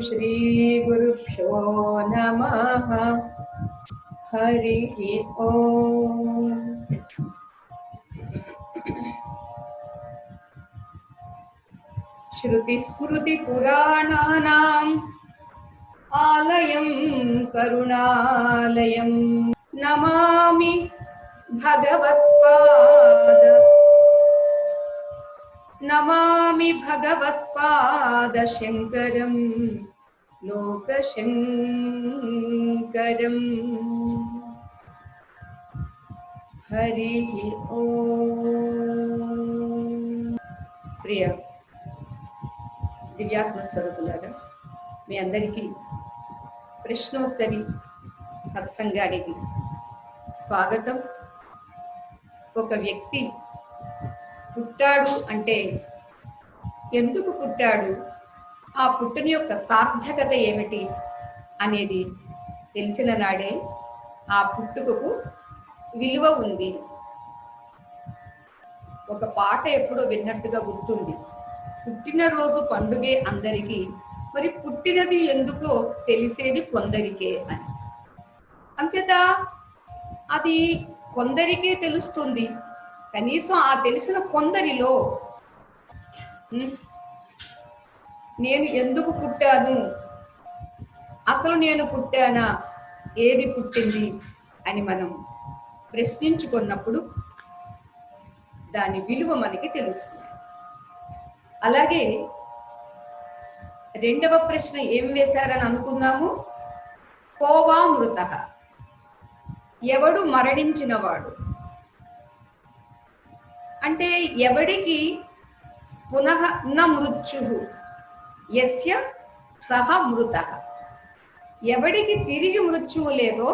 श्री गुरुभ्यो नमः। हरिः ओम्। श्रुतिस्मृतिपुराणानाम् आलयं करुणालयं नमामि भगवत्पाद लोकशङ्करम्। हरिः ओम्। प्रिय దివ్యాత్మ స్వరూపులారా, మీ అందరికీ ప్రశ్నోత్తరి సత్సంగానికి స్వాగతం. ఒక వ్యక్తి పుట్టాడు అంటే ఎందుకు పుట్టాడు, ఆ పుట్టుని యొక్క సార్థకత ఏమిటి అనేది తెలిసిన నాడే ఆ పుట్టుకకు విలువ ఉంది. ఒక పాట ఎప్పుడో విన్నట్టుగా గుర్తుంది, పుట్టినరోజు పండుగే అందరికీ, మరి పుట్టినది ఎందుకో తెలిసేది కొందరికే అని. అంచేత అది కొందరికే తెలుస్తుంది. కనీసం ఆ తెలిసిన కొందరిలో నేను ఎందుకు పుట్టాను, అసలు నేను పుట్టానా, ఏది పుట్టింది అని మనం ప్రశ్నించుకున్నప్పుడు దాని విలువ మనకి తెలుస్తుంది. అలాగే రెండవ ప్రశ్న ఏం వేశారని అనుకున్నాము, కోవా మృత, ఎవడు మరణించినవాడు అంటే ఎవడికి పునః న మృత్యు యస్య సహ మృత, ఎవడికి తిరిగి మృత్యువు లేదో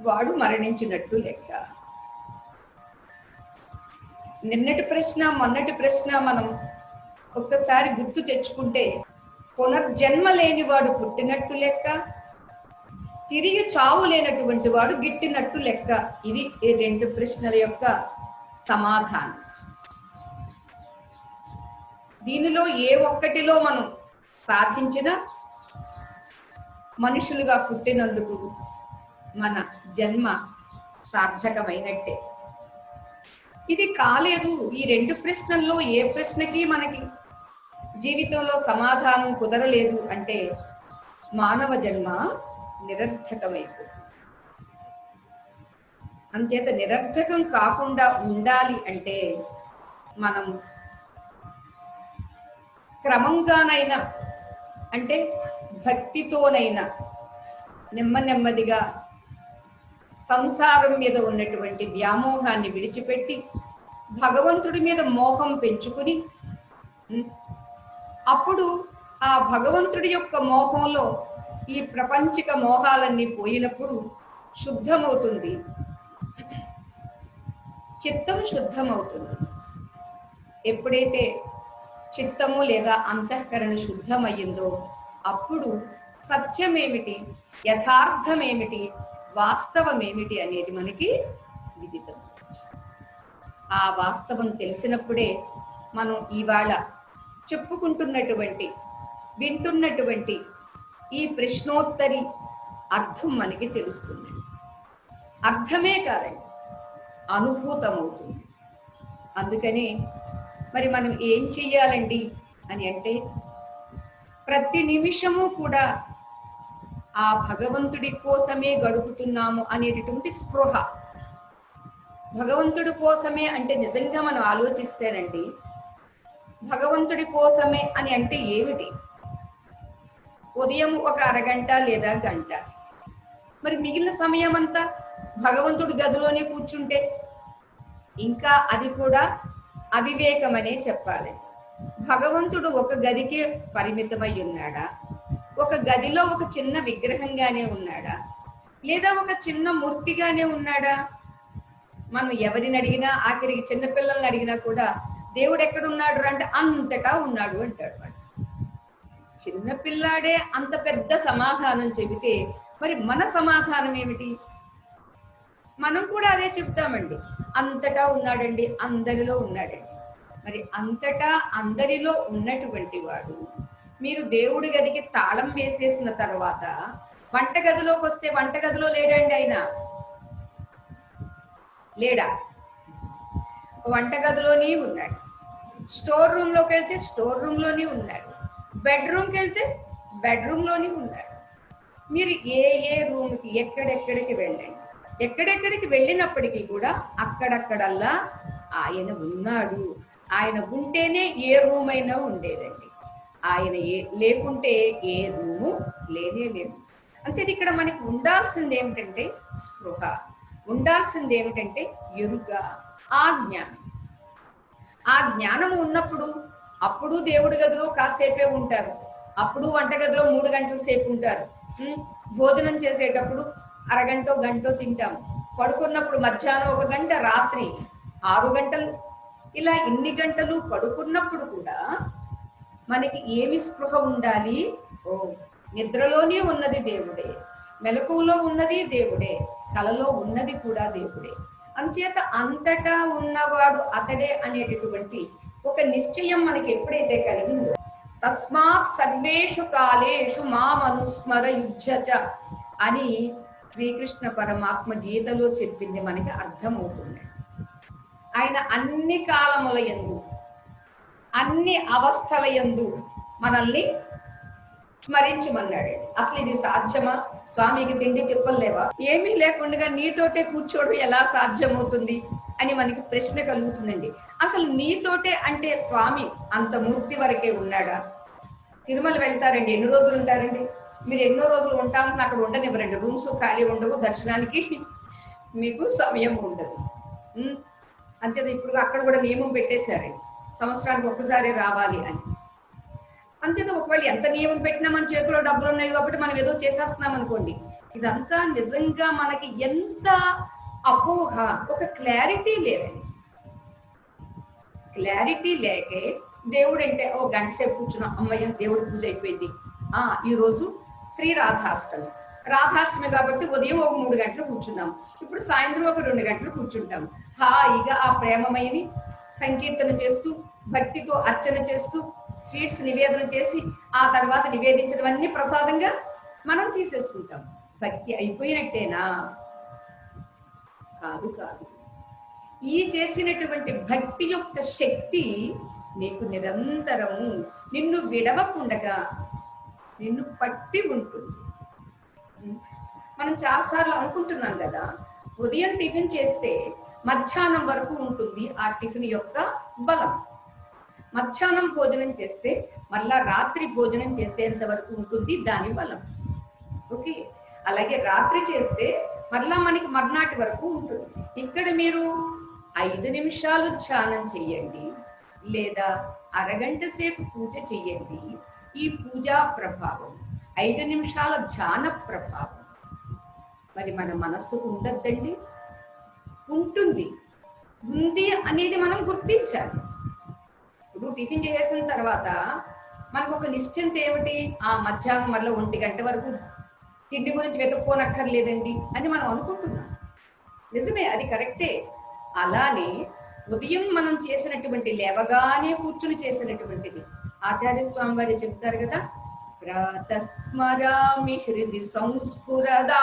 వాడు మరణించినట్టు లెక్క. నిన్నటి ప్రశ్న మొన్నటి ప్రశ్న మనం ఒక్కసారి గుర్తు తెచ్చుకుంటే, పునర్జన్మ లేని వాడు పుట్టినట్టు లెక్క, తిరిగి చావు లేనటువంటి వాడు గిట్టినట్టు లెక్క. ఇది ఈ రెండు ప్రశ్నల యొక్క సమాధానం. దీనిలో ఏ ఒక్కటిలో మనం సాధించిన మనుషులుగా పుట్టినందుకు మన జన్మ సార్థకమైనట్టే. ఇది కాలేదు, ఈ రెండు ప్రశ్నల్లో ఏ ప్రశ్నకి మనకి జీవితంలో సమాధానం కుదరలేదు అంటే మానవ జన్మ నిరర్థకమైపోతుంది. అంచేత నిరర్థకం కాకుండా ఉండాలి అంటే మనం క్రమంగానైనా అంటే భక్తితోనైనా నెమ్మదిగా సంసారం మీద ఉన్నటువంటి వ్యామోహాన్ని విడిచిపెట్టి భగవంతుడి మీద మోహం పెంచుకుని, అప్పుడు ఆ భగవంతుడి యొక్క మోహంలో ఈ ప్రపంచిక మోహాలన్నీ పోయినప్పుడు శుద్ధమవుతుంది, చిత్తం శుద్ధమవుతుంది. ఎప్పుడైతే చిత్తము లేదా అంతఃకరణ శుద్ధమయ్యిందో అప్పుడు సత్యమేమిటి, యథార్థమేమిటి, వాస్తవమేమిటి అనేది మనకి విదితం. ఆ వాస్తవం తెలిసినప్పుడే మనం ఇవాళ చెప్పుకుంటున్నటువంటి వింటున్నటువంటి ఈ ప్రశ్నోత్తరి అర్థం మనకి తెలుస్తుంది. అర్థమే కాదండి, అనుభూతమవుతుంది. అందుకని మరి మనం ఏం చెయ్యాలండి అని అంటే, ప్రతి నిమిషము కూడా ఆ భగవంతుడి కోసమే గడుపుతున్నాము అనేటటువంటి స్పృహ. భగవంతుడి కోసమే అంటే నిజంగా మనం ఆలోచిస్తేనండి, భగవంతుడి కోసమే అని అంటే ఏమిటి? ఉదయం ఒక అరగంట లేదా గంట, మరి మిగిలిన సమయం అంతా భగవంతుడి గదిలోనే కూర్చుంటే ఇంకా అది కూడా అవివేకమనే చెప్పాలి. భగవంతుడు ఒక గదికే పరిమితమై ఉన్నాడా, ఒక గదిలో ఒక చిన్న విగ్రహంగానే ఉన్నాడా, లేదా ఒక చిన్న మూర్తిగానే ఉన్నాడా? మనం ఎవరిని అడిగినా, ఆఖరికి చిన్నపిల్లల్ని అడిగినా కూడా దేవుడు ఎక్కడున్నాడు అంటే అంతటా ఉన్నాడు అంటాడు. వాడు చిన్నపిల్లాడే అంత పెద్ద సమాధానం చెబితే మరి మన సమాధానం ఏమిటి? మనం కూడా అదే చెప్తామండి, అంతటా ఉన్నాడండి, అందరిలో ఉన్నాడండి. మరి అంతటా అందరిలో ఉన్నటువంటి వాడు మీరు దేవుడి గదికి తాళం వేసేసిన తర్వాత వంటగదిలోకి వస్తే వంటగదిలో లేడండి ఆయన, లేడా? వంటగదిలోనే ఉన్నాడు. స్టోర్ రూమ్లోకి వెళ్తే స్టోర్ రూమ్లోనే ఉన్నాడు. బెడ్రూమ్కి వెళ్తే బెడ్రూమ్లోనే ఉన్నాడు. మీరు ఏ ఏ రూమ్కి ఎక్కడెక్కడికి వెళ్ళండి, ఎక్కడెక్కడికి వెళ్ళినప్పటికీ కూడా అక్కడక్కడల్లా ఆయన ఉన్నాడు. ఆయన ఉంటేనే ఏ రూమ్ అయినా ఉండేదండి. ఆయన లేకుంటే ఏ రూము లేనే లేదు. అంటే ఇక్కడ మనకి ఉండాల్సింది ఏమిటంటే స్పృహ, ఉండాల్సింది ఏమిటంటే ఎరుక, ఆ జ్ఞానం. ఆ జ్ఞానము ఉన్నప్పుడు అప్పుడు దేవుడి గదిలో కాసేపే ఉంటారు, అప్పుడు వంటగదిలో 3 గంటల సేపు ఉంటారు. భోజనం చేసేటప్పుడు అరగంటో గంటో తింటాం, పడుకున్నప్పుడు మధ్యాహ్నం 1 గంట, రాత్రి 6 గంటలు, ఇలా ఇన్ని గంటలు పడుకున్నప్పుడు కూడా మనకి ఏమి స్పృహ ఉండాలి? ఓ, నిద్రలోనే ఉన్నది దేవుడే, మెలకువలో ఉన్నది దేవుడే, కలలో ఉన్నది కూడా దేవుడే. అంచేత అంతటా ఉన్నవాడు అతడే అనేటటువంటి ఒక నిశ్చయం మనకి ఎప్పుడైతే కలిగిందో, తస్మాత్ సర్వేషు కాలేషు మామనుస్మర యుజ్యచ అని శ్రీకృష్ణ పరమాత్మ గీతలో చెప్పింది మనకి అర్థమవుతుంది. ఆయన అన్ని కాలముల యందు, అన్ని అవస్థల యందు మనల్ని స్మరించమన్నాడు. అసలు ఇది సాధ్యమా? స్వామికి తిండి తిప్పలేవా? ఏమీ లేకుండా నీతోటే కూర్చోవడం ఎలా సాధ్యమవుతుంది అని మనకి ప్రశ్న కలుగుతుందండి. అసలు నీతోటే అంటే స్వామి అంత మూర్తి వరకే ఉన్నాడా? తిరుమల వెళ్తారండి, ఎన్ని రోజులు ఉంటారండి? మీరు ఎన్నో రోజులు ఉంటామని అక్కడ ఉండనివ్వరండి, రూమ్స్ ఖాళీ ఉండవు, దర్శనానికి మీకు సమయం ఉండదు. అంతేది ఇప్పుడు అక్కడ కూడా నియమం పెట్టేశారండి, సంవత్సరానికి ఒక్కసారి రావాలి అని. అంతేత ఒకవేళ ఎంత నియమం పెట్టినా మన చేతిలో డబ్బులు ఉన్నాయి కాబట్టి మనం ఏదో చేసేస్తున్నాం అనుకోండి, ఇదంతా నిజంగా మనకి ఎంత అపోహ, ఒక క్లారిటీ లేదండి. క్లారిటీ లేకే దేవుడు అంటే ఓ గంట సేపు కూర్చున్నాం, అమ్మయ్య దేవుడి పూజ అయిపోయింది. ఈరోజు శ్రీ రాధాష్టమి, రాధాష్టమి కాబట్టి ఉదయం ఒక 3 గంటలు కూర్చున్నాం, ఇప్పుడు సాయంత్రం ఒక 2 గంటలు కూర్చుంటాం. హాయిగా ఆ ప్రేమమయిని సంకీర్తన చేస్తూ భక్తితో అర్చన చేస్తూ స్వీట్స్ నివేదన చేసి ఆ తర్వాత నివేదించడమన్నీ ప్రసాదంగా మనం తీసేసుకుంటాం. భక్తి అయిపోయినట్టేనా? కాదు కాదు. ఈ చేసినటువంటి భక్తి యొక్క శక్తి నీకు నిరంతరము నిన్ను విడవకుండగా నిన్ను పట్టి ఉంటుంది. మనం చాలాసార్లు అనుకుంటున్నాం కదా, ఉదయం టిఫిన్ చేస్తే మధ్యాహ్నం వరకు ఉంటుంది ఆ టిఫిన్ యొక్క బలం, మధ్యాహ్నం భోజనం చేస్తే మళ్ళా రాత్రి భోజనం చేసేంత వరకు ఉంటుంది దాని బలం. ఓకే, అలాగే రాత్రి చేస్తే మళ్ళా మనకి మర్నాటి వరకు ఉంటుంది. ఇక్కడ మీరు 5 నిమిషాలు ధ్యానం చెయ్యండి, లేదా అరగంట సేపు పూజ చెయ్యండి. ఈ పూజా ప్రభావం, 5 నిమిషాల ధ్యాన ప్రభావం మరి మన మనస్సుకు ఉండద్దండి? ఉంటుంది, ఉంది అనేది మనం గుర్తించాలి. ఇప్పుడు టిఫిన్ చేసిన తర్వాత మనకు ఒక నిశ్చింత ఏమిటి? మధ్యాహ్నం మళ్ళీ 1 గంట వరకు తిండి గురించి వెతుక్కోనక్కర్లేదండి అని మనం అనుకుంటున్నాం. నిజమే, అది కరెక్టే. అలానే ఉదయం మనం చేసినటువంటి లేవగానే కూర్చుని చేసినటువంటిది ఆచార్య స్వామి వారు చెప్తారు కదా, ప్రాతస్మరామి హృది సంస్ఫురదాత్మతత్వం.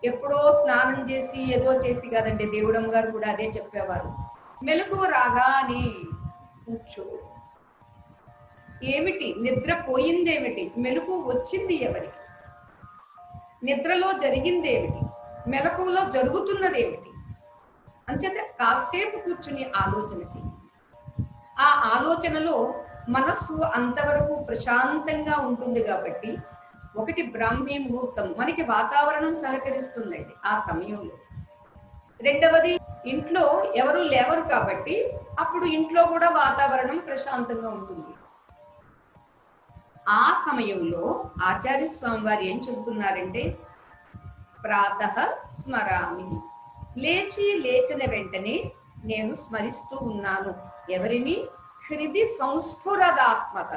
ఎప్పుడో స్నానం చేసి ఏదో చేసి కాదండి, దేవుడమ్మ గారు కూడా అదే చెప్పేవారు. మెలకువ రాగానే కూర్చో. ఏమిటి నిద్ర పోయిందేమిటి? మెలకువ వచ్చింది ఎవరికి? నిద్రలో జరిగిందేమిటి? మెలకువలో జరుగుతున్నదేమిటి? అంచేత కాసేపు కూర్చుని ఆలోచన చేయి. ఆ ఆలోచనలో మనస్సు అంతవరకు ప్రశాంతంగా ఉంటుంది కాబట్టి, ఒకటి బ్రాహ్మీ ముహూర్తం, మనకి వాతావరణం సహకరిస్తుందండి ఆ సమయంలో. రెండవది ఇంట్లో ఎవరు లేవరు కాబట్టి అప్పుడు ఇంట్లో కూడా వాతావరణం ప్రశాంతంగా ఉంటుంది. ఆ సమయంలో ఆచార్య స్వామి వారు ఏం చెబుతున్నారంటే, ప్రాతః స్మరామి, లేచిన వెంటనే నేను స్మరిస్తూ ఉన్నాను. ఎవరిని? హృది సంస్ఫురదాత్మక,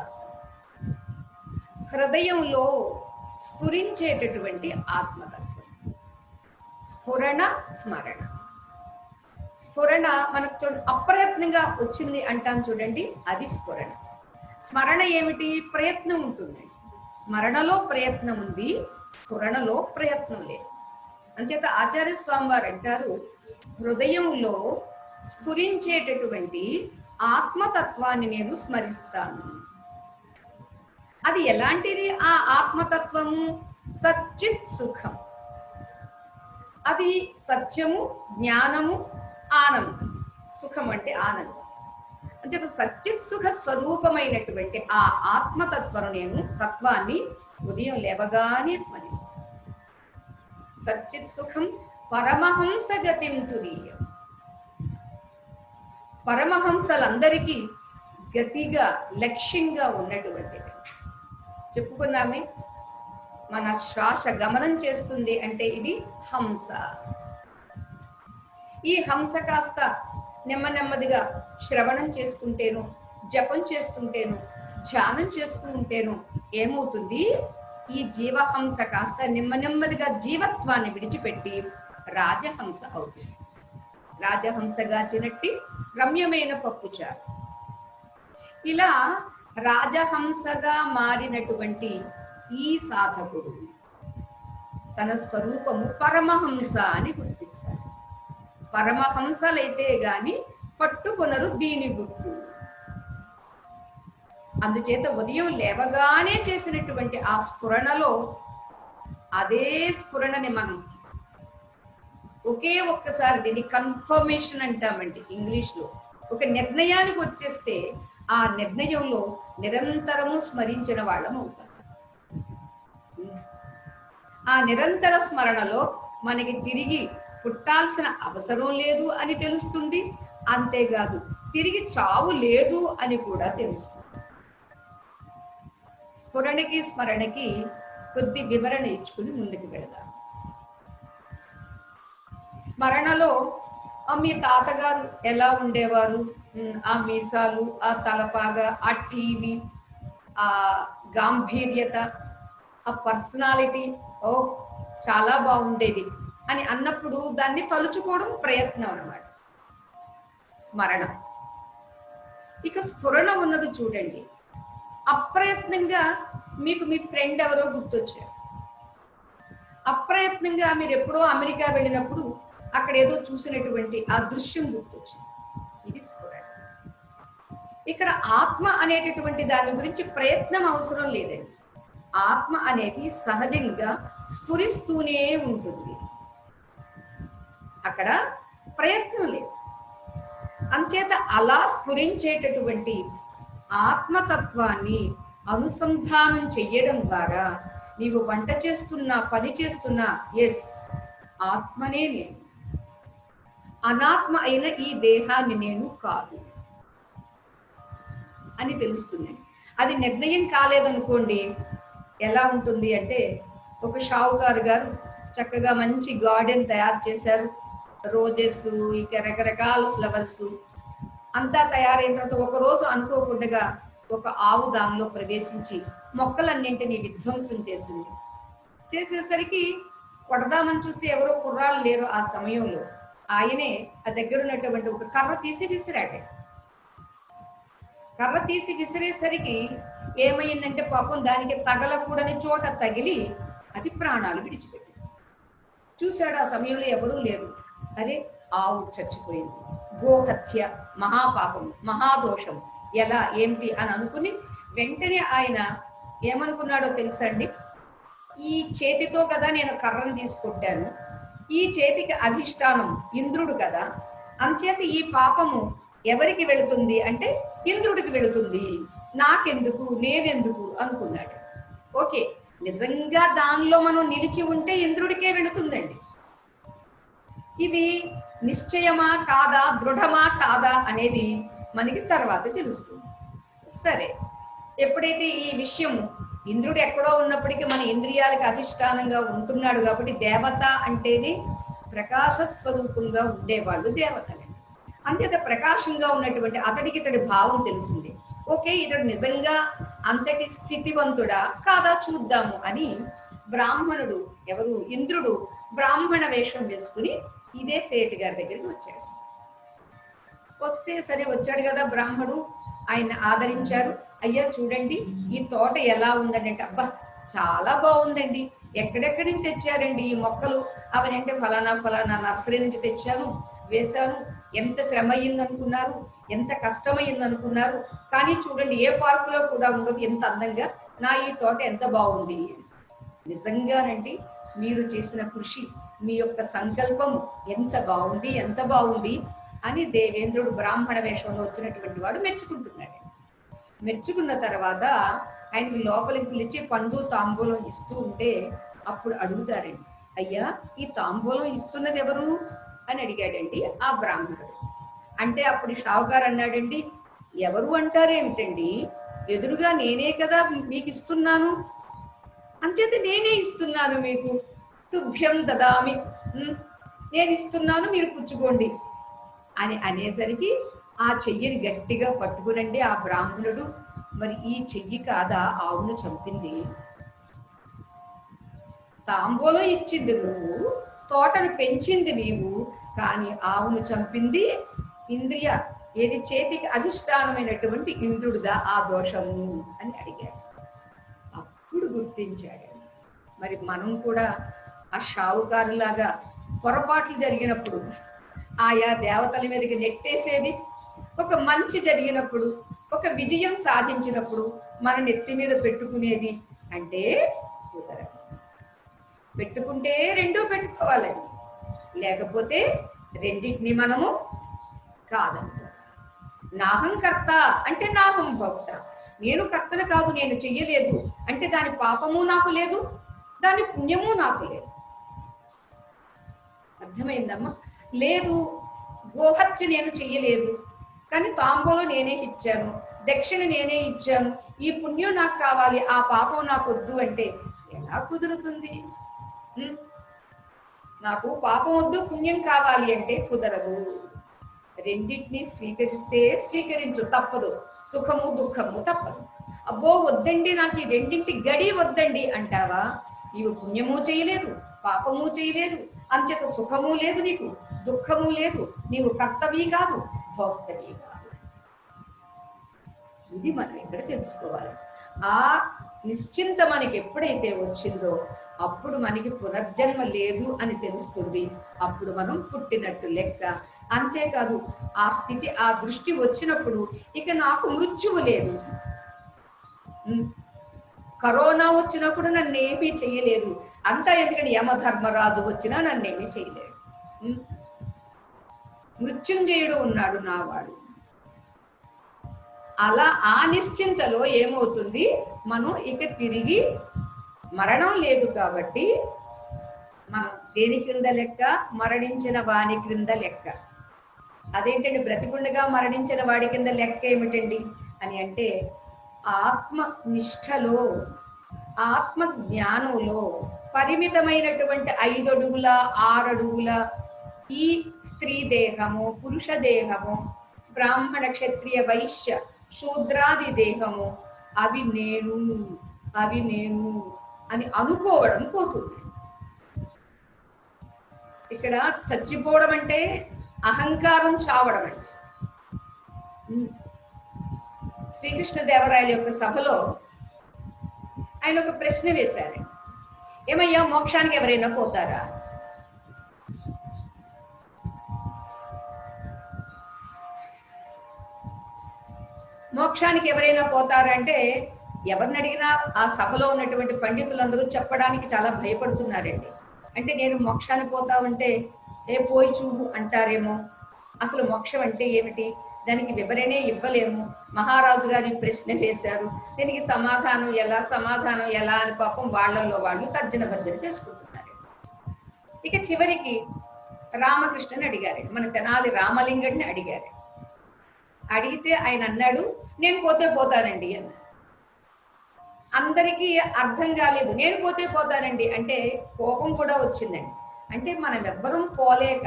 హృదయంలో స్ఫురించేటటువంటి ఆత్మతత్వం. స్ఫురణ, స్మరణ. స్ఫురణ మనకు అప్రయత్నంగా వచ్చింది అంటాను చూడండి, అది స్ఫురణ. స్మరణ ఏమిటి? ప్రయత్నం ఉంటుంది. స్మరణలో ప్రయత్నం ఉంది, స్ఫురణలో ప్రయత్నం లేదు. అంచేత ఆచార్య స్వామి వారు అంటారు, హృదయంలో స్ఫురించేటటువంటి ఆత్మతత్వాన్ని నేను స్మరిస్తాను. అది ఎలాంటిది? ఆ ఆత్మతత్వము సచ్చిత్ సుఖం. అది సత్యము, జ్ఞానము, ఆనందం. సుఖం అంటే ఆనందం. అంటే సచ్చిత్ సుఖ స్వరూపమైనటువంటి ఆ తత్వాన్ని ఉదయం లేవగానే స్మరిస్తాను. సచ్చిత్ సుఖం పరమహంస గతిం తురీయం. పరమహంసలందరికీ గతిగా, లక్ష్యంగా ఉన్నటువంటిది. చెప్పుకున్నామే, మన శ్వాస గమనం చేస్తుంది అంటే ఇది హంస. ఈ హంస కాస్త నెమ్మదిగా శ్రవణం చేస్తుంటేను, జపం చేస్తుంటేను, ధ్యానం చేస్తూ ఉంటేను ఏమవుతుంది? ఈ జీవహంస కాస్త నెమ్మదిగా జీవత్వాన్ని విడిచిపెట్టి రాజహంస అవుతుంది. రాజహంసగా చినట్టి రమ్యమైన పప్పుచారు. ఇలా రాజహంసగా మారినటువంటి ఈ సాధకుడు తన స్వరూపము పరమహంస అని గుర్తిస్తారు. పరమహంసలైతే గాని పట్టుకొనరు దీని గుట్టు. అందుచేత ఉదయం లేవగానే చేసినటువంటి ఆ స్ఫురణలో అదే స్ఫురణని మనం ఒకే ఒక్కసారి, దీన్ని కన్ఫర్మేషన్ అంటామండి ఇంగ్లీష్లో. ఒక నిర్ణయానికి వచ్చేస్తే ఆ నిర్ణయంలో నిరంతరము స్మరించిన వాళ్ళం అవుతారు. ఆ నిరంతర స్మరణలో మనకి తిరిగి పుట్టాల్సిన అవసరం లేదు అని తెలుస్తుంది. అంతేకాదు, తిరిగి చావు లేదు అని కూడా తెలుస్తుంది. స్ఫురణకి స్మరణకి కొద్ది వివరణ ఇచ్చుకుని ముందుకు వెళదాం. స్మరణలో మీ తాతగారు ఎలా ఉండేవారు? ఆ మీసాలు, ఆ తలపాగా, ఆ టీవీ, ఆ గాంభీర్యత, ఆ పర్సనాలిటీ, ఓ చాలా బాగుండేది అని అన్నప్పుడు దాన్ని తలుచుకోవడం ప్రయత్నం అన్నమాట, స్మరణ. ఇక స్ఫురణ ఉన్నది చూడండి. అప్రయత్నంగా మీకు మీ ఫ్రెండ్ ఎవరో గుర్తొచ్చారు. అప్రయత్నంగా మీరు ఎప్పుడో అమెరికా వెళ్ళినప్పుడు అక్కడ ఏదో చూసినటువంటి ఆ దృశ్యం గుర్తొచ్చింది. ఇది స్ఫురణ. ఇక్కడ ఆత్మ అనేటటువంటి దాని గురించి ప్రయత్నం అవసరం లేదండి. ఆత్మ అనేది సహజంగా స్ఫురిస్తూనే ఉంటుంది. అక్కడ ప్రయత్నం లేదు. అంచేత అలా స్ఫురించేటటువంటి ఆత్మతత్వాన్ని అనుసంధానం చెయ్యడం ద్వారా నీవు వంట చేస్తున్నా, పని చేస్తున్నా, ఎస్, ఆత్మనే నేను, అనాత్మ అయిన ఈ దేహాన్ని నేను కాదు అని తెలుస్తుంది. అది నిర్ణయం కాలేదనుకోండి, ఎలా ఉంటుంది అంటే, ఒక షావుకారు గారు చక్కగా మంచి గార్డెన్ తయారు చేశారు. రోజెస్, ఇక రకరకాల ఫ్లవర్స్ అంతా తయారైన తర్వాత ఒకరోజు అనుకోకుండా ఒక ఆవు దానిలో ప్రవేశించి మొక్కలన్నింటినీ విధ్వంసం చేసింది. చేసేసరికి కొడదామని చూస్తే ఎవరో కుర్రాళ్ళు లేరు. ఆ సమయంలో ఆయనే ఆ దగ్గర ఉన్నటువంటి ఒక కర్ర తీసి విసిరాడు. కర్ర తీసి విసిరేసరికి ఏమైందంటే పాపం దానికి తగలకూడని చోట తగిలి అది ప్రాణాలు విడిచిపెట్టింది. చూశాడు, ఆ సమయంలో ఎవరూ లేరు. అరే, ఆవు చచ్చిపోయింది, గోహత్య మహాపాపం, మహాదోషం, ఎలా ఏమిటి అని అనుకుని వెంటనే ఆయన ఏమనుకున్నాడో తెలుసండి? ఈ చేతితో కదా నేను కర్రను తీసుకొట్టాను, ఈ చేతికి అధిష్టానం ఇంద్రుడు కదా, అంచేత ఈ పాపము ఎవరికి వెళుతుంది అంటే ఇంద్రుడికి వెళుతుంది, నాకెందుకు, నేనెందుకు అనుకున్నాడు. ఓకే, నిజంగా దానిలో మనం నిలిచి ఉంటే ఇంద్రుడికే వెళుతుందండి. ఇది నిశ్చయమా కాదా, దృఢమా కాదా అనేది మనకి తర్వాత తెలుస్తుంది. సరే, ఎప్పుడైతే ఈ విషయం ఇంద్రుడు ఎక్కడో ఉన్నప్పటికీ మన ఇంద్రియాలకు అధిష్టానంగా ఉంటున్నాడు కాబట్టి, దేవత అంటేనే ప్రకాశ స్వరూపంగా ఉండేవాళ్ళు దేవతలే. అంతేత ప్రకాశంగా ఉన్నటువంటి అతడికి ఇతడి భావం తెలిసింది. ఓకే, ఇతడు నిజంగా అంతటి స్థితివంతుడా కాదా చూద్దాము అని బ్రాహ్మణుడు, ఎవరు, ఇంద్రుడు, బ్రాహ్మణ వేషం వేసుకుని ఇదే సేటు గారి దగ్గరికి వచ్చాడు. వస్తే సరే వచ్చాడు కదా బ్రాహ్మడు, ఆయన ఆదరించారు. అయ్యా చూడండి ఈ తోట ఎలా ఉందండి అంటే, అబ్బా చాలా బాగుందండి, ఎక్కడెక్కడి నుంచి తెచ్చారండి ఈ మొక్కలు అవని అంటే, ఫలానా ఫలానా నర్సరీ నుంచి తెచ్చాను, వేశాను, ఎంత శ్రమ అయ్యింది అనుకున్నారు, ఎంత కష్టమైంది అనుకున్నారు, కానీ చూడండి ఏ పార్కులో కూడా ఉండదు ఎంత అందంగా నా ఈ తోట ఎంత బాగుంది. నిజంగానండి మీరు చేసిన కృషి, మీ యొక్క సంకల్పం ఎంత బాగుంది ఎంత బాగుంది అని దేవేంద్రుడు బ్రాహ్మణ వేషంలో వచ్చినటువంటి వాడు మెచ్చుకుంటున్నాడు. మెచ్చుకున్న తర్వాత ఆయనకి లోపలికి పిలిచి పండు తాంబూలం ఇస్తూ ఉంటే అప్పుడు అడుగుతారండి, అయ్యా ఈ తాంబూలం ఇస్తున్నది ఎవరు అని అడిగాడండి ఆ బ్రాహ్మణుడు. అంటే అప్పుడు షావుకారు అన్నాడండి, ఎవరు అంటారేమిటండి, ఎదురుగా నేనే కదా మీకు ఇస్తున్నాను, అంచేత నేనే ఇస్తున్నాను మీకు, తుభ్యం దదామి, నేను ఇస్తున్నాను మీరు పుచ్చుకోండి అని అనేసరికి ఆ చెయ్యిని గట్టిగా పట్టుకునండి ఆ బ్రాహ్మణుడు. మరి ఈ చెయ్యి కాదా ఆవును చంపింది, తాంబూలం ఇచ్చింది నువ్వు, తోటను పెంచింది నీవు, కానీ ఆవును చంపింది ఇంద్రియ ఏది చేతికి అధిష్టానమైనటువంటి ఇంద్రుడిదా ఆ దోషము అని అడిగాడు. అప్పుడు గుర్తించాడు. మరి మనం కూడా ఆ షావుకారులాగా పొరపాట్లు జరిగినప్పుడు ఆయా దేవతల మీదకి నెట్టేసేది, ఒక మంచి జరిగినప్పుడు ఒక విజయం సాధించినప్పుడు మన నెత్తి మీద పెట్టుకునేది అంటే కుదరదు. పెట్టుకుంటే రెండూ పెట్టుకోవాలండి, లేకపోతే రెండింటిని మనము కాదనుకో. నాహం కర్త అంటే నాహం భోక్త, నేను కర్తను కాదు, నేను చెయ్యలేదు అంటే దాని పాపము నాకు లేదు, దాని పుణ్యము నాకు లేదు. అర్థమైందమ్మా? లేదు గోహత్య నేను చెయ్యలేదు, కానీ తాంబూలం నేనే ఇచ్చాను, దక్షిణ నేనే ఇచ్చాను, ఈ పుణ్యం నాకు కావాలి ఆ పాపం నాకు వద్దు అంటే ఎలా కుదురుతుంది? నాకు పాపం వద్దు పుణ్యం కావాలి అంటే కుదరదు. రెండింటినీ స్వీకరిస్తే స్వీకరించు, తప్పదు. సుఖము దుఃఖము తప్పదు. అబ్బో వద్దండి నాకు ఈ రెండింటి గడి వద్దండి అంటావా, నీవు పుణ్యము చేయలేదు పాపము చేయలేదు, అంచేత సుఖము లేదు నీకు, దుఃఖము లేదు, నీవు కర్తవి కాదు భోక్తవి కాదు. ఇది మనం ఇక్కడ తెలుసుకోవాలి. ఆ నిశ్చింత మనకి ఎప్పుడైతే వచ్చిందో అప్పుడు మనకి పునర్జన్మ లేదు అని తెలుస్తుంది. అప్పుడు మనం పుట్టినట్టు లెక్క. అంతేకాదు ఆ స్థితి ఆ దృష్టి వచ్చినప్పుడు ఇక నాకు మృత్యువు లేదు. కరోనా వచ్చినప్పుడు నన్నేమీ చెయ్యలేదు, అంతా ఎందుకంటే యమధర్మరాజు వచ్చినా నన్నేమీ చేయలేడు. మృత్యుంజయుడు ఉన్నాడు నావాడు. అలా ఆ నిశ్చింతలో ఏమవుతుంది, మనం ఇక తిరిగి మరణం లేదు కాబట్టి మనం దేని క్రింద లెక్క, మరణించిన వాని క్రింద లెక్క. అదేంటండి బ్రతికుండగా మరణించిన వాడి కింద లెక్క ఏమిటండి అని అంటే, ఆత్మ నిష్ఠలో ఆత్మ జ్ఞానంలో పరిమితమైనటువంటి 5 అడుగుల 6 అడుగుల ఈ స్త్రీ దేహము పురుష దేహము బ్రాహ్మణ క్షత్రియ వైశ్య శూద్రాది దేహము అవి నేను అని అనుకోవడం పోతుంది. ఇక్కడ చచ్చిపోవడం అంటే అహంకారం చావడం అండి. శ్రీకృష్ణదేవరాయల యొక్క సభలో ఆయన ఒక ప్రశ్న వేశారు, ఏమయ్యా మోక్షానికి ఎవరైనా పోతారా? మోక్షానికి ఎవరైనా పోతారంటే ఎవరిని అడిగినా ఆ సభలో ఉన్నటువంటి పండితులందరూ చెప్పడానికి చాలా భయపడుతున్నారండి. అంటే నేను మోక్షానికి పోతామంటే పోయి చూడు అంటారేమో, అసలు మోక్షం అంటే ఏమిటి దానికి వివరణే ఇవ్వలేము. మహారాజు గారి ప్రశ్న వేశారు, దీనికి సమాధానం ఎలా అని పాపం వాళ్ళల్లో వాళ్ళు తర్జన భర్జన చేసుకుంటున్నారు. ఇక చివరికి రామకృష్ణని అడిగారండి, మన తెనాలి రామలింగడిని అడిగారు. అడిగితే ఆయన అన్నాడు, నేను పోతే పోతానండి అన్నాడు. అందరికీ అర్థం కాలేదు, నేను పోతే పోతానండి అంటే కోపం కూడా వచ్చిందండి. అంటే మనం ఎవ్వరూ పోలేక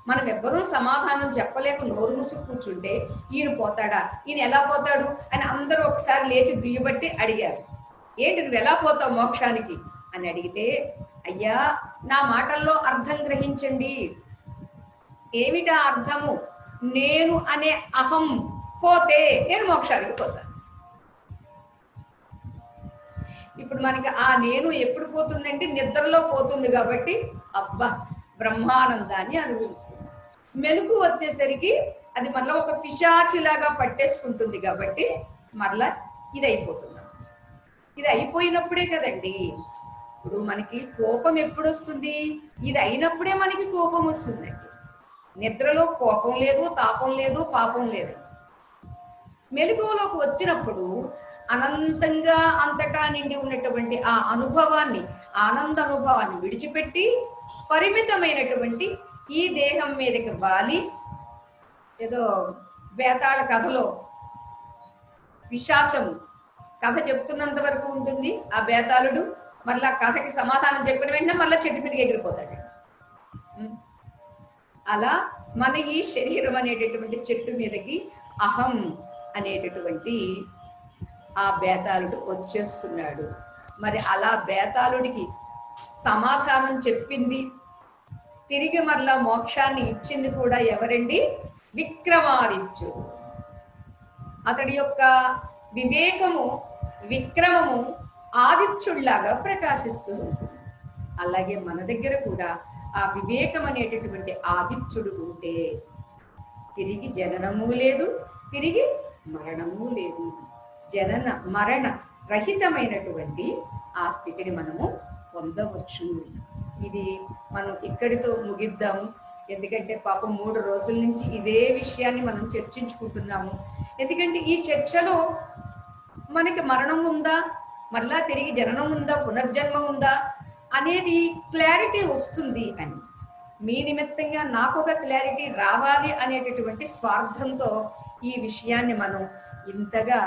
మనం ఎవ్వరూ సమాధానం చెప్పలేక నోరు మూసుకు కూర్చుంటే ఈయన పోతాడా, ఈయన ఎలా పోతాడు అని అందరూ ఒకసారి లేచి దుయ్యబట్టి అడిగారు, ఏంటి నువ్వు ఎలా పోతావు మోక్షానికి అని అడిగితే, అయ్యా నా మాటల్లో అర్థం గ్రహించండి. ఏమిటా అర్థము? నేను అనే అహం పోతే నేను మోక్షానికి పోతాను. ఇప్పుడు మనకి ఆ నేను ఎప్పుడు పోతుందంటే నిద్రలో పోతుంది కాబట్టి అబ్బా బ్రహ్మానందాన్ని అనుభవిస్తుంది. మెలకు వచ్చేసరికి అది మరలా ఒక పిశాచిలాగా పట్టేసుకుంటుంది కాబట్టి మరలా ఇది అయిపోతున్నాం. ఇది అయిపోయినప్పుడే కదండి. ఇప్పుడు మనకి కోపం ఎప్పుడు వస్తుంది? ఇది అయినప్పుడే మనకి కోపం వస్తుందండి. నిద్రలో కోపం లేదు, తాపం లేదు, పాపం లేదు. మెలకువలోకి వచ్చినప్పుడు అనంతంగా అంతటా నిండి ఉన్నటువంటి ఆ అనుభవాన్ని, ఆనంద అనుభవాన్ని విడిచిపెట్టి పరిమితమైనటువంటి ఈ దేహం మీదకి వాలి, ఏదో బేతాళ కథలో పిశాచము కథ చెప్తున్నంత వరకు ఉంటుంది ఆ బేతాళుడు, మళ్ళా కథకి సమాధానం చెప్పిన వెంటనే మళ్ళీ చెట్టు మీదకి ఎగిరిపోతాడు. అలా మన ఈ శరీరం అనేటటువంటి చెట్టు మీదకి అహం అనేటటువంటి ఆ బేతాళుడు వచ్చేస్తున్నాడు. మరి అలా బేతాళుడికి సమాధానం చెప్పింది, తిరిగి మరలా మోక్షాన్ని ఇచ్చింది కూడా ఎవరండి? విక్రమాదిత్యుడు. అతడి యొక్క వివేకము, విక్రమము ఆదిత్యుడిలాగా ప్రకాశిస్తూ ఉంటుంది. అలాగే మన దగ్గర కూడా ఆ వివేకం అనేటటువంటి ఆదిత్యుడు ఉంటే తిరిగి జననము లేదు, తిరిగి మరణము లేదు. జనన మరణ రహితమైనటువంటి ఆ స్థితిని మనము పొందవచ్చు. ఇది మనం ఇక్కడితో ముగిద్దాము. ఎందుకంటే పాపం 3 రోజుల నుంచి ఇదే విషయాన్ని మనం చర్చించుకుంటున్నాము. ఎందుకంటే ఈ చర్చలో మనకి మరణం ఉందా, మరలా తిరిగి జననం ఉందా, పునర్జన్మ ఉందా అనేది క్లారిటీ వస్తుంది అని, మీ నిమిత్తంగా నాకు ఒక క్లారిటీ రావాలి అనేటటువంటి స్వార్థంతో ఈ విషయాన్ని మనం ఇంతగా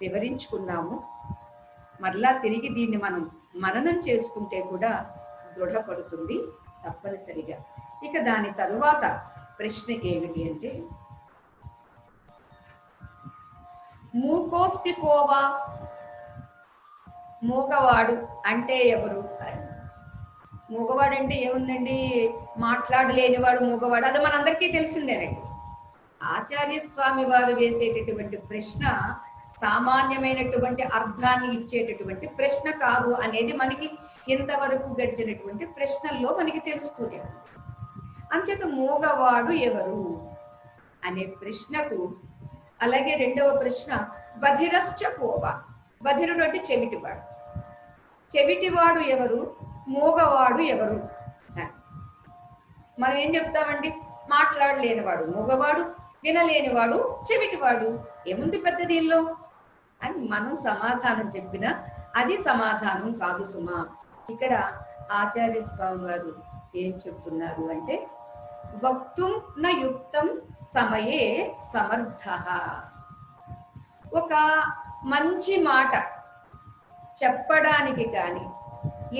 వివరించుకున్నాము. మరలా తిరిగి దీన్ని మనం మననం చేసుకుంటే కూడా దృఢపడుతుంది తప్పనిసరిగా. ఇక దాని తరువాత ప్రశ్న ఏమిటి అంటే, మూకోస్తి కోవా, మూగవాడు అంటే ఎవరు? మూగవాడు అంటే ఏముందండి, మాట్లాడలేనివాడు మూగవాడు, అది మనందరికీ తెలిసిందేనండి. ఆచార్య స్వామి వారు వేసేటటువంటి ప్రశ్న సామాన్యమైనటువంటి అర్థాన్ని ఇచ్చేటటువంటి ప్రశ్న కాదు అనేది మనకి ఇంతవరకు గడిచినటువంటి ప్రశ్నల్లో మనకి తెలుస్తూనే ఉంది. అంచేత మూగవాడు ఎవరు అనే ప్రశ్నకు, అలాగే రెండవ ప్రశ్న బధిరశ్చ కోవా, బధిరుడు అంటే చెవిటివాడు, చెవిటివాడు ఎవరు, మూగవాడు ఎవరు? మనం ఏం చెప్తామండి, మాట్లాడలేనివాడు మూగవాడు, వినలేనివాడు చెవిటివాడు, ఏముంది పెద్ద దీనిలో అని మనం సమాధానం చెప్పినా అది సమాధానం కాదు సుమా. ఇక్కడ ఆచార్య స్వామి వారు ఏం చెప్తున్నారు అంటే, వక్తుం న యుక్తం సమయే సమర్థః. ఒక మంచి మాట చెప్పడానికి కానీ,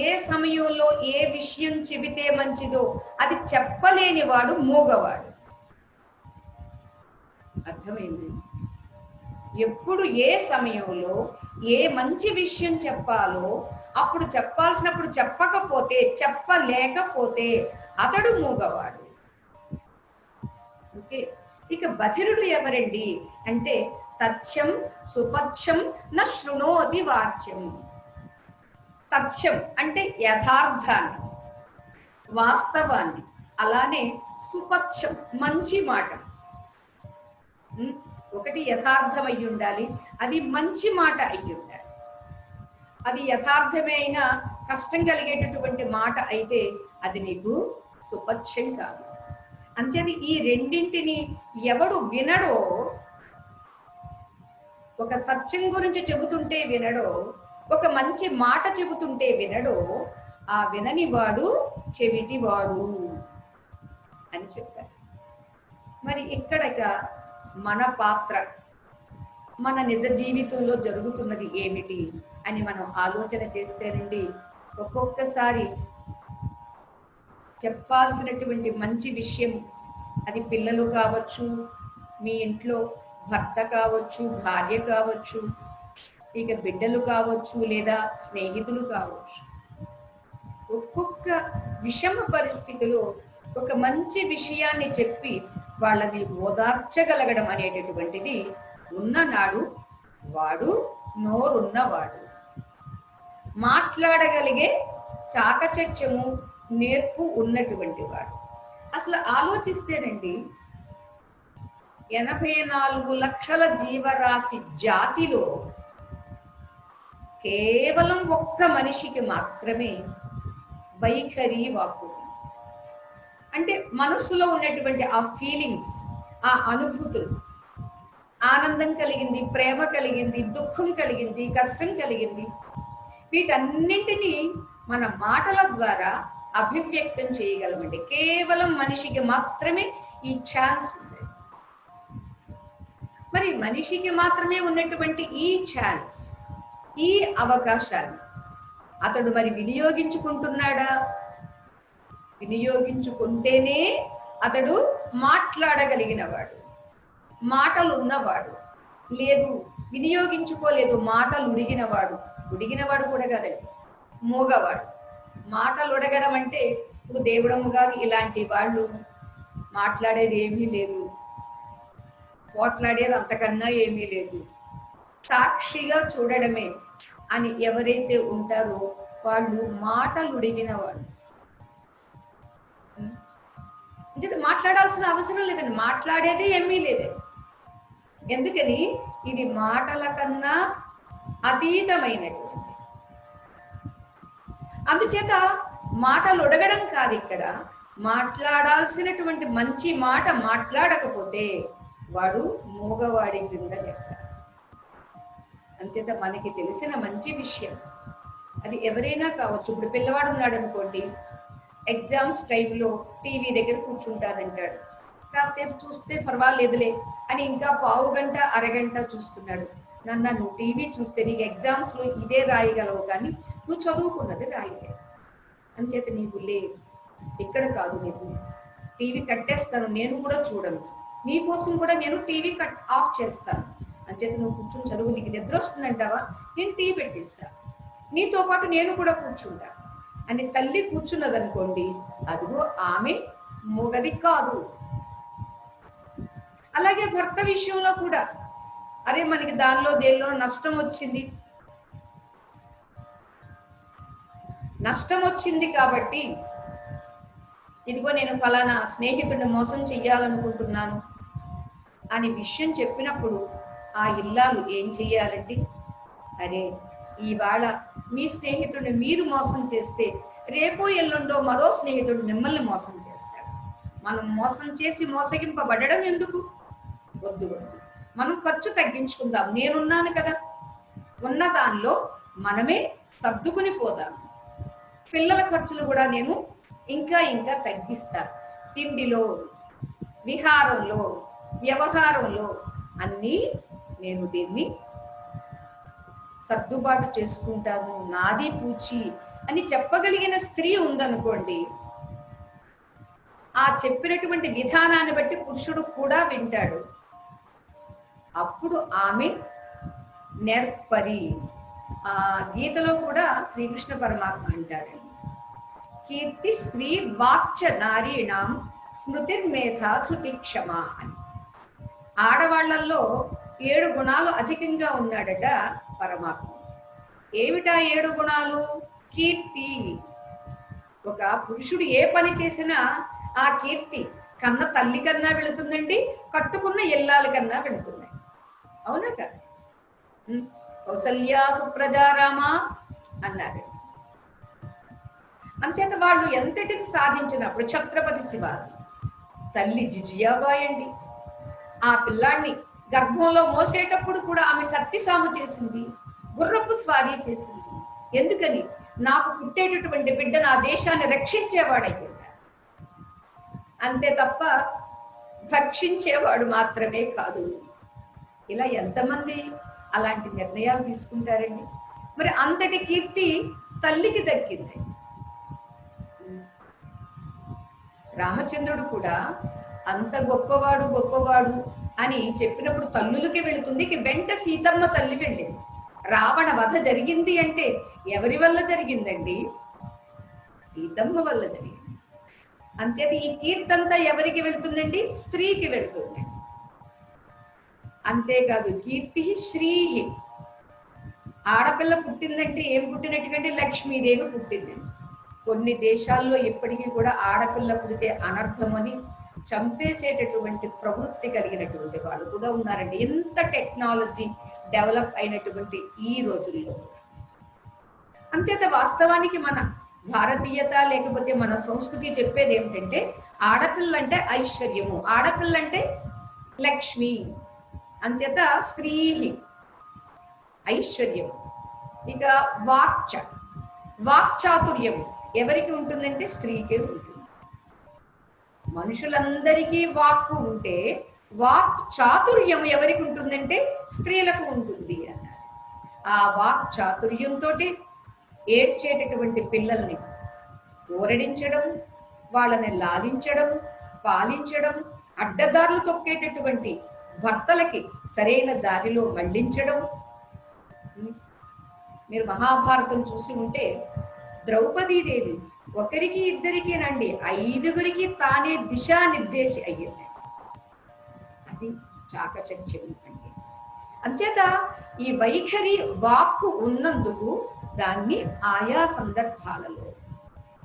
ఏ సమయంలో ఏ విషయం చెబితే మంచిదో అది చెప్పలేని వాడు మూగవాడు. అర్థమైంది? ఎప్పుడు ఏ సమయంలో ఏ మంచి విషయం చెప్పాలో అప్పుడు చెప్పాల్సినప్పుడు చెప్పకపోతే, చెప్పలేకపోతే అతడు మూగవాడు. ఓకే. ఇక బధిరుడు ఎవరండి అంటే, తథ్యం సుపథ్యం న శృణోతి వాచ్యం. తథ్యం అంటే యథార్థాన్ని, వాస్తవాన్ని, అలానే సుపథ్యం మంచి మాట. ఒకటి యథార్థం అయి ఉండాలి, అది మంచి మాట అయి ఉండాలి. అది యథార్థమే అయినా కష్టం కలిగేటటువంటి మాట అయితే అది నీకు సుపథ్యం కాదు. అంతేది ఈ రెండింటిని ఎవడు వినడో, ఒక సత్యం గురించి చెబుతుంటే వినడో, ఒక మంచి మాట చెబుతుంటే వినడో, ఆ వినని వాడు చెవిటివాడు అని చెప్పారు. మరి ఇక్కడక మన పాత్ర, మన నిజ జీవితంలో జరుగుతున్నది ఏమిటి అని మనం ఆలోచన చేస్తేనండి, ఒక్కొక్కసారి చెప్పాల్సినటువంటి మంచి విషయం, అది పిల్లలు కావచ్చు, మీ ఇంట్లో భర్త కావచ్చు, భార్య కావచ్చు, ఇక బిడ్డలు కావచ్చు, లేదా స్నేహితులు కావచ్చు, ఒక్కొక్క విషమ పరిస్థితిలో ఒక మంచి విషయాన్ని చెప్పి వాళ్ళని ఓదార్చగలగడం అనేటటువంటిది ఉన్ననాడు వాడు నోరున్నవాడు, మాట్లాడగలిగే చాకచక్యము నేర్పు ఉన్నటువంటి వాడు. అసలు ఆలోచిస్తేనండి 84 లక్షల జీవరాశి జాతిలో కేవలం ఒక్క మనిషికి మాత్రమే వైఖరి వాక్కు, అంటే మనస్సులో ఉన్నటువంటి ఆ ఫీలింగ్స్, ఆ అనుభూతులు, ఆనందం కలిగింది, ప్రేమ కలిగింది, దుఃఖం కలిగింది, కష్టం కలిగింది, వీటన్నింటినీ మన మాటల ద్వారా అభివ్యక్తం చేయగలమండి. కేవలం మనిషికి మాత్రమే ఈ ఛాన్స్ ఉంది. మరి మనిషికి మాత్రమే ఉన్నటువంటి ఈ ఛాన్స్, ఈ అవకాశాన్ని అతడు మరి వినియోగించుకుంటున్నాడా? వినియోగించుకుంటేనే అతడు మాట్లాడగలిగిన వాడు, మాటలు ఉన్నవాడు. లేదు, వినియోగించుకోలేదు, మాటలు ఉడిగినవాడు. ఉడిగినవాడు కూడా కాదండి, మూగవాడు. మాటలు ఉడగడం అంటే ఇప్పుడు దేవుడమ్మ గారు ఇలాంటి వాళ్ళు మాట్లాడేది ఏమీ లేదు, పోట్లాడేది అంతకన్నా ఏమీ లేదు, సాక్షిగా చూడడమే అని ఎవరైతే ఉంటారో వాళ్ళు మాటలు ఉడిగిన వాళ్ళు. మాట్లాడాల్సిన అవసరం లేదండి, మాట్లాడేది ఏమీ లేదండి. ఎందుకని ఇది మాటల కన్నా అతీతమైనటువంటి. అందుచేత మాటలు ఉడగడం కాదు, ఇక్కడ మాట్లాడాల్సినటువంటి మంచి మాట మాట్లాడకపోతే వాడు మూగవాడి క్రింద లెక్క. అంచేత మనకి తెలిసిన మంచి విషయం అది ఎవరైనా కావచ్చు. ఇప్పుడు పిల్లవాడు ఉన్నాడు అనుకోండి, ఎగ్జామ్స్ టైంలో టీవీ దగ్గర కూర్చుంటానంటాడు, కాసేపు చూస్తే పర్వాలేదులే అని ఇంకా పావు గంట అరగంట చూస్తున్నాడు. నాన్న, నువ్వు టీవీ చూస్తే నీకు ఎగ్జామ్స్లో ఇదే రాయగలవు, కానీ నువ్వు చదువుకున్నది రాయలేవు. అంచేత నీకు లేదు, ఇక్కడ కాదు, నీకు టీవీ కట్టేస్తాను, నేను కూడా చూడను, నీకోసం కూడా నేను టీవీ ఆఫ్ చేస్తాను. అంచేత నువ్వు కూర్చొని చదువు, నీకు నిద్ర వస్తుందంటావా, నేను టీవీ పెట్టిస్తా, నీతో పాటు నేను కూడా కూర్చుంటా అని తల్లి కూర్చున్నదనుకోండి, అదిగో ఆమె మూగది కాదు. అలాగే భర్త విషయంలో కూడా, అరే మనకి దానిలో దేనిలో నష్టం వచ్చింది కాబట్టి ఇదిగో నేను ఫలానా స్నేహితుడిని మోసం చెయ్యాలనుకుంటున్నాను అని విషయం చెప్పినప్పుడు ఆ ఇల్లాలు ఏం చెయ్యాలండి? అరే, ఇవాళ మీ స్నేహితుడిని మీరు మోసం చేస్తే రేపో ఎల్లుండో మరో స్నేహితుడు మిమ్మల్ని మోసం చేస్తాడు. మనం మోసం చేసి మోసగింపబడడం ఎందుకు? వద్దు వద్దు, మనం ఖర్చు తగ్గించుకుందాం. నేనున్నాను కదా, ఉన్న దానిలో మనమే సర్దుకుని పోదాం. పిల్లల ఖర్చులు కూడా నేను ఇంకా ఇంకా తగ్గిస్తా. తిండిలో, విహారంలో, వ్యవహారంలో అన్నీ నేను దీన్ని సర్దుబాటు చేసుకుంటాను, నాది పూచి అని చెప్పగలిగిన స్త్రీ ఉందనుకోండి, ఆ చెప్పినటువంటి విధానాన్ని బట్టి పురుషుడు కూడా వింటాడు. అప్పుడు ఆమె నేర్పరి. ఆ గీతలో కూడా శ్రీకృష్ణ పరమాత్మ అంటారు, కీర్తి స్త్రీ వాక్చ నారీణాం స్మృతిర్మేధా ధృతి క్షమ అని. ఆడవాళ్లలో 7 గుణాలు అధికంగా ఉన్నాడట పరమాత్మ. ఏమిటా 7 గుణాలు? కీర్తి. ఒక పురుషుడు ఏ పని చేసినా ఆ కీర్తి కన్న తల్లి కన్నా వెళుతుందండి, కట్టుకున్న ఇల్లాల కన్నా వెళుతుంది. అవునా కదా? కౌసల్యా సుప్రజారామ అన్నారు. అంచేత వాళ్ళు ఎంతటికి సాధించినప్పుడు, ఛత్రపతి శివాజీ తల్లి జిజియాబాయి అండి, ఆ పిల్లాడిని గర్భంలో మోసేటప్పుడు కూడా ఆమె కత్తి సాము చేసింది, గుర్రపు స్వారీ చేసింది. ఎందుకని? నాకు పుట్టేటటువంటి బిడ్డ నా దేశాన్ని రక్షించేవాడయ్యాడు, అంతే తప్ప భక్షించేవాడు మాత్రమే కాదు. ఇలా ఎంతమంది అలాంటి నిర్ణయాలు తీసుకుంటారండి? మరి అంతటి కీర్తి తల్లికి దక్కింది. రామచంద్రుడు కూడా అంత గొప్పవాడు అని చెప్పినప్పుడు తల్లులకి వెళుతుంది, వెంట సీతమ్మ తల్లి వెళ్ళింది. రావణ వధ జరిగింది అంటే ఎవరి వల్ల జరిగిందండి? సీతమ్మ వల్ల జరిగింది. అంచేది ఈ కీర్తంతా ఎవరికి వెళుతుందండి? స్త్రీకి వెళుతుంది. అంతేకాదు కీర్తి శ్రీహి, ఆడపిల్ల పుట్టిందంటే ఏం పుట్టినట్టుకంటే లక్ష్మీదేవి పుట్టింది. కొన్ని దేశాల్లో ఇప్పటికీ కూడా ఆడపిల్ల పుడితే అనర్థమని చంపేసేటటువంటి ప్రవృత్తి కలిగినటువంటి వాళ్ళు కూడా ఉన్నారండి. ఎంత టెక్నాలజీ డెవలప్ అయినటువంటి ఈ రోజుల్లో. అంచేత వాస్తవానికి మన భారతీయత లేకపోతే మన సంస్కృతి చెప్పేది ఏమిటంటే ఆడపిల్ల అంటే ఐశ్వర్యము, ఆడపిల్ల అంటే లక్ష్మి. అంచేత శ్రీహి ఐశ్వర్యం. ఇక వాక్చాతుర్యం ఎవరికి ఉంటుందంటే స్త్రీకే ఉంటుంది. మనుషులందరికీ వాక్కు ఉంటే వాక్ చాతుర్యం ఎవరికి ఉంటుందంటే స్త్రీలకు ఉంటుంది అన్నారు. ఆ వాక్ చాతుర్యంతో ఏడ్చేటటువంటి పిల్లల్ని ఊరడించడం, వాళ్ళని లాలించడం, పాలించడం, అడ్డదారులు తొక్కేటటువంటి భర్తలకి సరైన దారిలో మళ్లించడం. మీరు మహాభారతం చూసి ఉంటే ద్రౌపదీదేవి ఒకరికి ఇద్దరికేనండి 5గురికి తానే దిశానిర్దేశి అయ్యింది. అది చాకచక్యం అంటే. అంచేత ఈ వైఖరి వాక్కు ఉన్నందుకు దాన్ని ఆయా సందర్భాలలో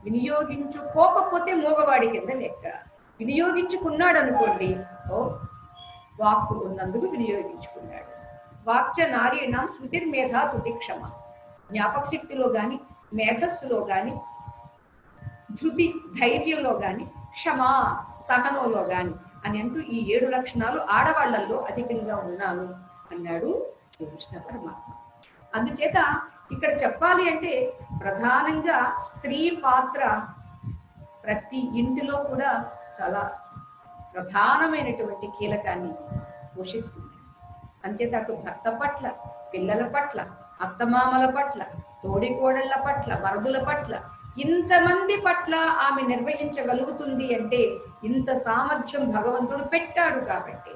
వినియోగించుకోకపోతే మూగవాడి కింద లెక్క. వినియోగించుకున్నాడు అనుకోండి, ఓ వాక్కు ఉన్నందుకు వినియోగించుకున్నాడు. వాక్చ నారీణం స్మృతిర్మేధా ధృతిక్షమ. జ్ఞాపక శక్తిలో కానీ, మేధస్సులో కానీ, ధృతి ధైర్యంలో కానీ, క్షమా సహనంలో కానీ అని అంటూ ఈ 7 లక్షణాలు ఆడవాళ్లలో అధికంగా ఉన్నాను అన్నాడు శ్రీకృష్ణ పరమాత్మ. అందుచేత ఇక్కడ చెప్పాలి అంటే ప్రధానంగా స్త్రీ పాత్ర ప్రతి ఇంటిలో కూడా చాలా ప్రధానమైనటువంటి కీలకాన్ని పోషిస్తుంది. అంచేత అటు భర్త పట్ల, పిల్లల పట్ల, అత్తమామల పట్ల, తోడికోడళ్ల పట్ల, మరదుల పట్ల, ఇంతమంది పట్ల ఆమె నిర్వహించగలుగుతుంది అంటే ఇంత సామర్థ్యం భగవంతుడు పెట్టాడు కాబట్టి.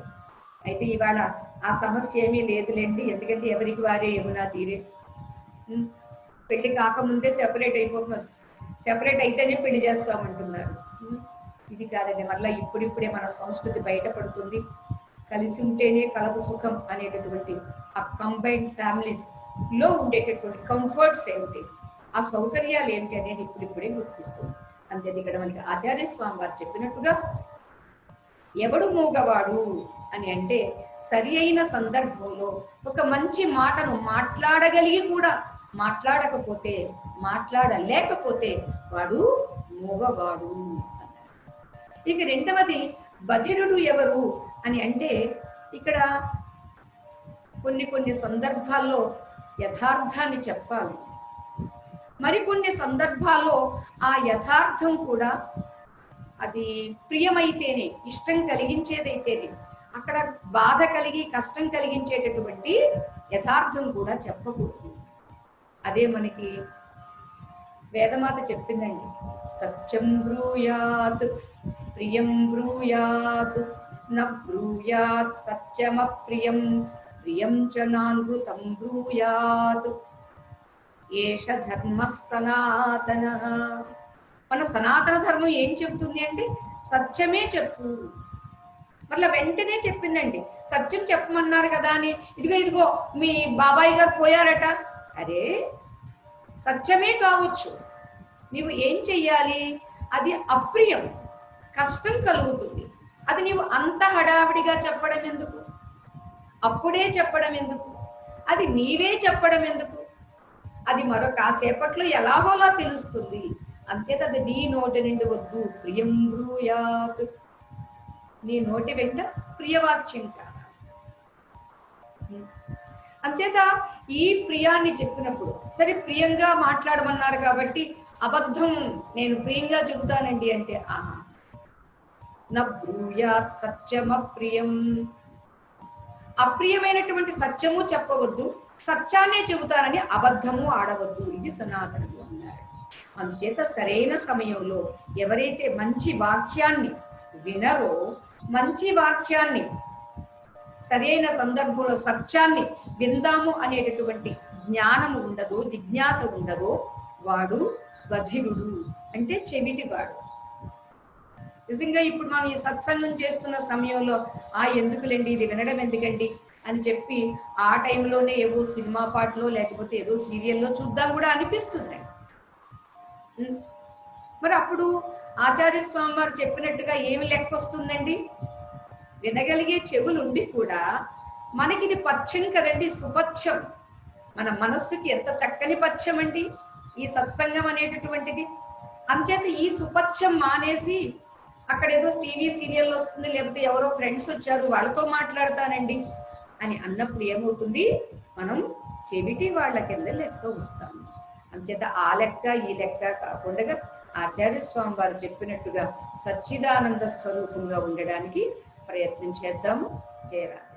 అయితే ఇవాళ ఆ సమస్య ఏమీ లేదులేండి, ఎందుకంటే ఎవరికి వారే యమునా తీరే. పెళ్లి కాకముందే సెపరేట్ అయిపోతున్నారు, సెపరేట్ అయితేనే పెళ్లి చేస్తామంటున్నారు. ఇది కాదండి, మళ్ళీ ఇప్పుడిప్పుడే మన సంస్కృతి బయటపడుతుంది. కలిసి ఉంటేనే కలదు సుఖం అనేటటువంటి ఆ కంబైన్డ్ ఫ్యామిలీస్ లో ఉండేటటువంటి కంఫర్ట్స్ ఏమిటి, ఆ సౌకర్యాలు ఏమిటి అనేది ఇప్పుడిప్పుడే గుర్తిస్తుంది. అంతే ఇక్కడ మనకి ఆచార్య స్వామి వారు చెప్పినట్టుగా ఎవడు మూగవాడు అని అంటే సరి అయిన సందర్భంలో ఒక మంచి మాటను మాట్లాడగలిగి కూడా మాట్లాడకపోతే, మాట్లాడలేకపోతే వాడు మూగవాడు అన్నారు. ఇక రెండవది బధిరుడు ఎవరు అని అంటే ఇక్కడ కొన్ని సందర్భాల్లో యథార్థాన్ని చెప్పాలి, మరికొన్ని సందర్భాల్లో ఆ యథార్థం కూడా అది ప్రియమైతేనే, ఇష్టం కలిగించేదైతేనే, అక్కడ బాధ కలిగి కష్టం కలిగించేటటువంటి యథార్థం కూడా చెప్పకూడదు. అదే మనకి వేదమాత చెప్పిందండి, సత్యం బ్రూయాత్ ప్రియం బ్రూయాత్ న బ్రూయాత్ సత్యమప్రియం ప్రియం చ నానృతం బ్రూయాత్ ఏష ధర్మ సనాతనః. మన సనాతన ధర్మం ఏం చెప్తుంది అంటే సత్యమే చెప్పు. మళ్ళీ వెంటనే చెప్పిందండి, సత్యం చెప్పమన్నారు కదా అని ఇదిగో మీ బాబాయ్ గారు పోయారట, అరే సత్యమే కావచ్చు, నీవు ఏం చెయ్యాలి, అది అప్రియం, కష్టం కలుగుతుంది, అది నీవు అంత హడావిడిగా చెప్పడం ఎందుకు, అప్పుడే చెప్పడం ఎందుకు, అది నీవే చెప్పడం ఎందుకు, అది మరో కాసేపట్లో ఎలాగోలా తెలుస్తుంది. అంచేత అది నీ నోటి నుండి వద్దు, ప్రియం బ్రూయాత్, నీ నోటి వెంట ప్రియవాక్యం కాదు. అంచేత ఈ ప్రియాన్ని చెప్పినప్పుడు సరే ప్రియంగా మాట్లాడమన్నారు కాబట్టి అబద్ధం నేను ప్రియంగా చెబుతానండి అంటే ఆహా, నా బ్రూయాత్ సత్యమప్రియం, అప్రియమైనటువంటి సత్యము చెప్పవద్దు, సత్యాన్నే చెబుతానని అబద్ధము ఆడవద్దు, ఇది సనాతనము అన్నారు. అందుచేత సరైన సమయంలో ఎవరైతే మంచి వాక్యాన్ని వినరో, మంచి వాక్యాన్ని సరైన సందర్భంలో సత్యాన్ని విందాము అనేటటువంటి జ్ఞానము ఉండదో, జిజ్ఞాస ఉండదో, వాడు బధిరుడు అంటే చెవిటివాడు. నిజంగా ఇప్పుడు మనం ఈ సత్సంగం చేస్తున్న సమయంలో ఎందుకులేండి ఇది వినడం ఎందుకండి, అని చెప్పి ఆ టైంలోనే ఏవో సినిమా పాటలో లేకపోతే ఏదో సీరియల్లో చూద్దాం కూడా అనిపిస్తుంది. మరి అప్పుడు ఆచార్య స్వామి వారు చెప్పినట్టుగా ఏమి లెక్క వస్తుందండి? వినగలిగే చెవులు ఉండి కూడా మనకి ఇది పథ్యం కదండి, సుపథ్యం. మన మనస్సుకి ఎంత చక్కని పథ్యం అండి ఈ సత్సంగం అనేటటువంటిది. అంచేత ఈ సుపథ్యం మానేసి అక్కడ ఏదో టీవీ సీరియల్ వస్తుంది, లేకపోతే ఎవరో ఫ్రెండ్స్ వచ్చారు వాళ్ళతో మాట్లాడతానండి అని అన్నప్పుడు ఏమవుతుంది? మనం చెవిటి వాళ్ళ కింద లెక్క వస్తాము. అంచేత ఆ లెక్క ఈ లెక్క కాకుండా ఆచార్య స్వామి వారు చెప్పినట్టుగా సచ్చిదానంద స్వరూపంగా ఉండడానికి ప్రయత్నం చేద్దాము. జయరాజ్.